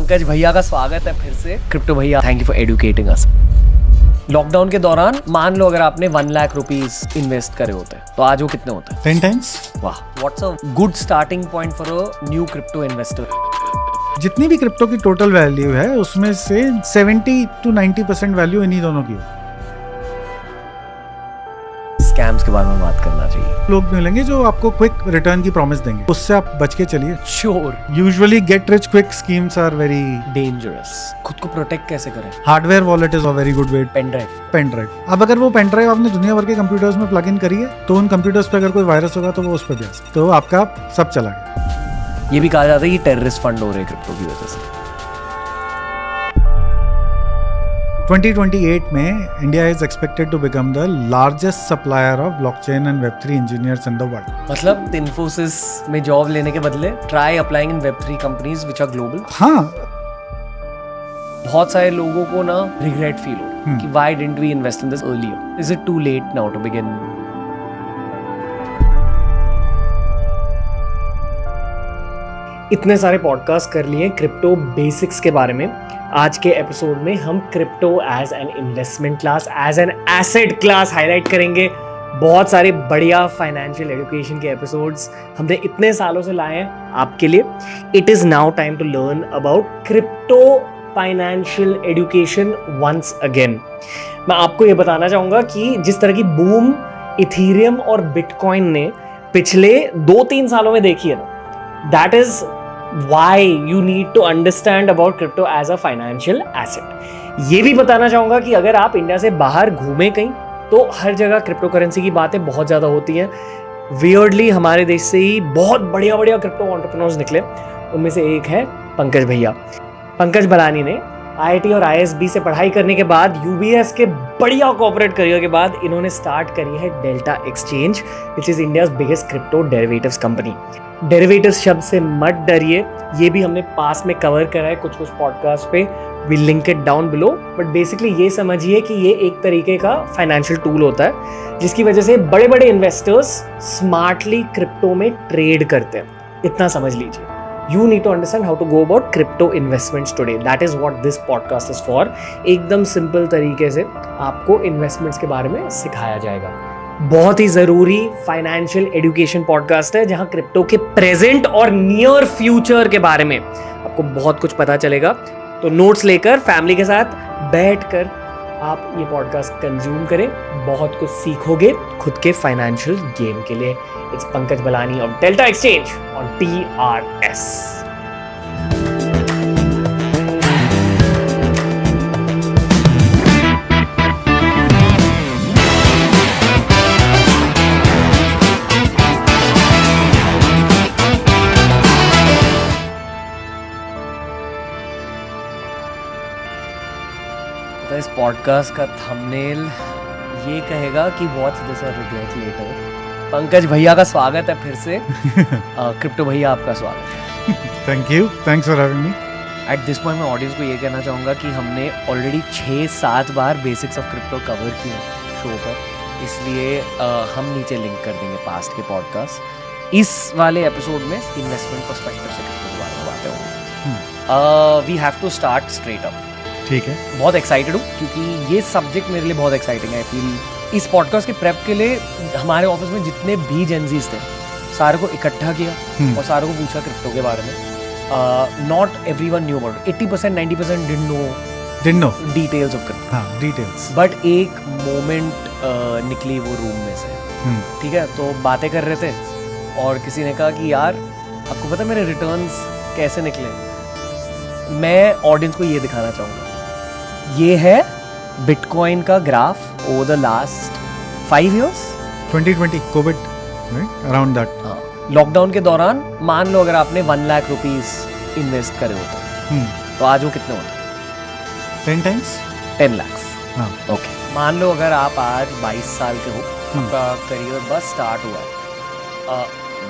पंकज भैया का स्वागत है फिर से। क्रिप्टो भैया, thank you for educating us. Lockdown के दौरान मान लो अगर आपने 1 लाख रुपीस इन्वेस्ट करे होते तो आज वो कितने होते हैं? 10 times। वाह, what's a good starting point for a new crypto investor? जितनी भी क्रिप्टो की टोटल वैल्यू है उसमें से 70 to 90% वैल्यू इन्हीं दोनों की है। स्कैम्स के बारे में बात करना चाहिए। लोग मिलेंगे जो आपको क्विक रिटर्न की प्रॉमिस देंगे, उससे आप बच के चलिए। Sure, usually get rich quick schemes are very dangerous. खुद को प्रोटेक्ट कैसे करें? Hardware wallet is a very good way. Pen drive. Pen drive. अब अगर वो पेन ड्राइव आपने दुनिया भर के कंप्यूटर्स में प्लग इन करी है तो उन कंप्यूटर्स पे अगर कोई वायरस होगा तो वो उस पर जा सकता है, तो आपका सब चला गया। ये भी कहा जाता है कि टेररिस्ट फंड हो रहे हैं क्रिप्टो की वजह से। 2028 में India is expected to become the largest supplier of blockchain and वेब3 इंजीनियर्स इन द वर्ल्ड। मतलब इन्फोसिस में जॉब लेने के बदले ट्राई अप्लाइंग इन वेब3 कंपनीज व्हिच आर ग्लोबल। हाँ, बहुत सारे लोगों को ना रिग्रेट फील हो कि why didn't we invest in this earlier? Is it too late now to begin? इतने सारे पॉडकास्ट कर लिए क्रिप्टो बेसिक्स के बारे में। आज के एपिसोड में हम crypto as an investment class, as an asset class highlight करेंगे। बहुत सारे बढ़िया फाइनेंशियल एजुकेशन के एपिसोड्स हमने इतने सालों से लाए हैं आपके लिए। It is now time to learn about crypto financial education once again. मैं आपको ये बताना चाहूँगा कि जिस तरह की बूम इथीरियम और बिटकॉइन ने पिछले 2-3 सालों में देखी है ना, that is why you need to understand about crypto as a financial asset। ये भी बताना चाहूँगा कि अगर आप इंडिया से बाहर घूमे कहीं तो हर जगह क्रिप्टो करेंसी की बातें बहुत ज़्यादा होती हैं। वियर्डली हमारे देश से ही बहुत बढ़िया बढ़िया क्रिप्टो एंटरप्रेन्योर्स निकले। उनमें से एक है पंकज भैया। पंकज बलानी ने IIT और ISB से पढ़ाई करने के बाद UBS के बढ़िया कॉर्पोरेट करियर के बाद इन्होंने स्टार्ट करी है delta exchange, which is India's biggest crypto derivatives company. Derivatives शब्द से मत डरिए, ये भी हमने पास में कवर करा है कुछ पॉडकास्ट पे। We link it down below. But basically ये समझिए कि ये एक तरीके का फाइनेंशियल टूल होता है जिसकी वजह से बड़े बड़े इन्वेस्टर्स स्मार्टली क्रिप्टो में ट्रेड करते हैं। इतना समझ लीजिए। You need to understand how to go about crypto investments today. That is what this podcast is for. एकदम सिंपल तरीके से आपको इन्वेस्टमेंट्स के बारे में सिखाया जाएगा। बहुत ही ज़रूरी फाइनेंशियल एजुकेशन पॉडकास्ट है जहां क्रिप्टो के प्रेजेंट और नियर फ्यूचर के बारे में आपको बहुत कुछ पता चलेगा। तो नोट्स लेकर फैमिली के साथ बैठकर आप ये पॉडकास्ट कंज्यूम करें, बहुत कुछ सीखोगे खुद के फाइनेंशियल गेम के लिए। It's Pankaj Balani of delta exchange on TRS। तो इस पॉडकास्ट का थंबनेल ये कहेगा कि वॉच दिस और रिग्रेट लेटर। पंकज भैया का स्वागत है फिर से। क्रिप्टो भैया आपका स्वागत है। Thank you, thanks for having me. At this point मैं ऑडियंस को ये कहना चाहूँगा कि हमने already 6-7 bar basics of crypto cover किए शो पर, इसलिए हम नीचे लिंक कर देंगे पास्ट के पॉडकास्ट। इस वाले एपिसोड में इन्वेस्टमेंट पर्सपेक्टिव से क्रिप्टो के बारे में बातें होंगी। We have to start straight up. ठीक है। बहुत एक्साइटेड हूँ क्योंकि ये सब्जेक्ट मेरे लिए बहुत एक्साइटिंग है। आई फील इस पॉडकास्ट के प्रेप के लिए हमारे ऑफिस में जितने भी जेनजीज थे सारे को इकट्ठा किया और सारों को पूछा क्रिप्टो के बारे में। Not everyone knew about, 80% 90% didn't know details of crypto. हाँ, डिटेल्स। बट एक मोमेंट निकली वो रूम में से, ठीक है, तो बातें कर रहे थे और किसी ने कहा कि यार आपको पता है मेरे रिटर्न्स कैसे निकले? मैं ऑडियंस को ये दिखाना चाहूँगा। ये है बिटकॉइन का graph over the last 5 years। 2020 Covid, around that. हाँ, लॉकडाउन के दौरान मान लो अगर आपने 1 लाख रुपीस इन्वेस्ट करे होते तो आज वो कितने होते? 10 times। 10 lakhs। हाँ, ओके। मान लो अगर आप आज 22 साल के हो, आपका करियर बस स्टार्ट हुआ है।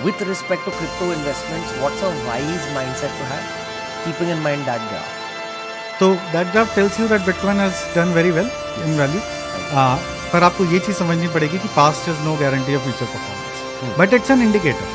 With respect to crypto investments, what's a wise mindset to have keeping in mind that graph? तो that graph tells you that bitcoin has done very well in value. पर आपको ये चीज़ समझनी पड़ेगी कि past is no guarantee of future performance, but it's an indicator.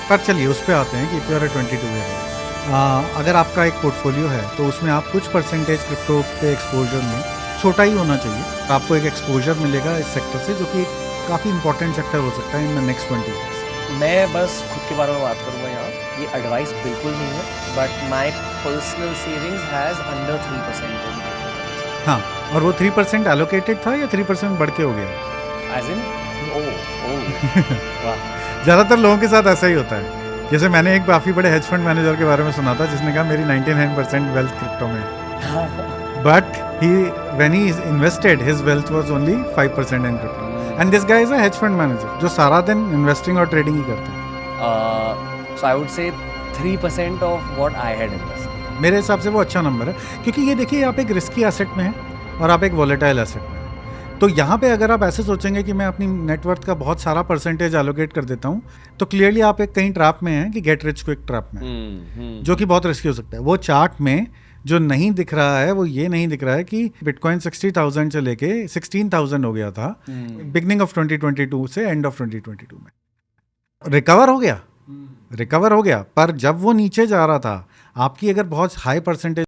पर चलिए उस पर आते हैं कि इफ यू आर 22 ईयर अगर आपका एक पोर्टफोलियो है तो उसमें आप कुछ परसेंटेज क्रिप्टो पे एक्सपोजर लें, छोटा ही होना चाहिए। आपको एक एक्सपोजर मिलेगा इस सेक्टर से, जो कि काफ़ी इंपॉर्टेंट सेक्टर हो सकता है इन द नेक्स्ट 20 ईयर्स। मैं बस खुद के बारे में बात करूँगा यहाँ, ये एडवाइस बिल्कुल नहीं है, but my personal savings has under 3%। हाँ, और वो 3% एलोकेटेड था या 3% बढ़ के हो गया? एज इन वाह। ज़्यादातर लोगों के साथ ऐसा ही होता है। जैसे मैंने एक काफ़ी बड़े हेज फंड मैनेजर के बारे में सुना था जिसने कहा मेरी 99% वेल्थ क्रिप्टो में, but he when he invested his wealth was only 5% in crypto, and this guy is a hedge fund manager जो सारा दिन इन्वेस्टिंग और ट्रेडिंग ही करते हैं। सो I would say 3% of what I had invested. मेरे हिसाब से वो अच्छा नंबर है, क्योंकि ये देखिए आप एक रिस्की एसेट में हैं और आप एक वॉलेटाइल एसेट में हैं। तो यहाँ पे अगर आप ऐसे सोचेंगे कि मैं अपनी नेटवर्थ का बहुत सारा परसेंटेज एलोकेट कर देता हूँ, तो क्लियरली आप एक कहीं ट्रैप में हैं कि गेट रिच क्विक ट्रैप में, जो कि बहुत रिस्की हो सकता है। वो चार्ट में जो नहीं दिख रहा है वो ये नहीं दिख रहा है कि बिटकॉइन 60,000 से लेके 16,000 हो गया था बिगनिंग ऑफ 2022 से एंड ऑफ 2022 में। रिकवर हो गया, पर जब वो नीचे जा रहा था, आपकी अगर बहुत हाई परसेंटेज